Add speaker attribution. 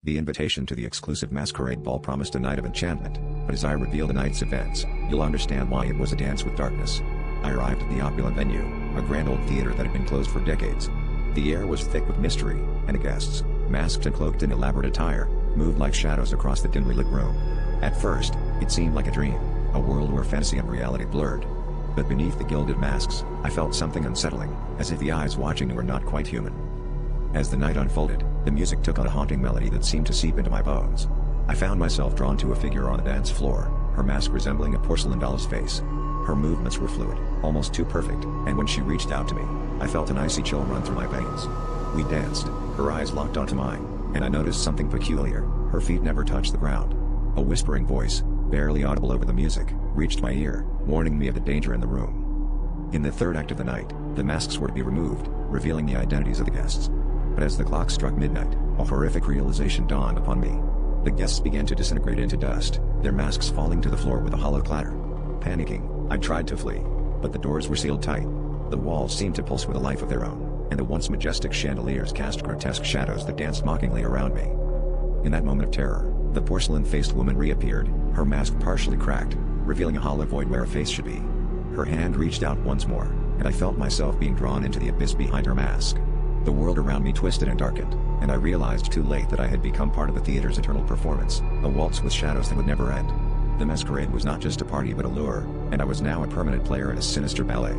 Speaker 1: The invitation to the exclusive Masquerade ball promised a night of enchantment, but as I reveal the night's events, you'll understand why it was a dance with darkness. I arrived at the opulent venue, a grand old theater that had been closed for decades. The air was thick with mystery, and the guests, masked and cloaked in elaborate attire, moved like shadows across the dimly lit room. At first, it seemed like a dream, a world where fantasy and reality blurred. But beneath the gilded masks, I felt something unsettling, as if the eyes watching me were not quite human. As the night unfolded, the music took on a haunting melody that seemed to seep into my bones. I found myself drawn to a figure on the dance floor, her mask resembling a porcelain doll's face. Her movements were fluid, almost too perfect, and when she reached out to me, I felt an icy chill run through my veins. We danced, her eyes locked onto mine, and I noticed something peculiar: her feet never touched the ground. A whispering voice, barely audible over the music, reached my ear, warning me of the danger in the room. In the third act of the night, the masks were to be removed, revealing the identities of the guests. But as the clock struck midnight, a horrific realization dawned upon me. The guests began to disintegrate into dust, their masks falling to the floor with a hollow clatter. Panicking, I tried to flee, but the doors were sealed tight. The walls seemed to pulse with a life of their own, and the once majestic chandeliers cast grotesque shadows that danced mockingly around me. In that moment of terror, the porcelain-faced woman reappeared, her mask partially cracked, revealing a hollow void where a face should be. Her hand reached out once more, and I felt myself being drawn into the abyss behind her mask. The world around me twisted and darkened, and I realized too late that I had become part of the theater's eternal performance, a waltz with shadows that would never end. The masquerade was not just a party but a lure, and I was now a permanent player in a sinister ballet.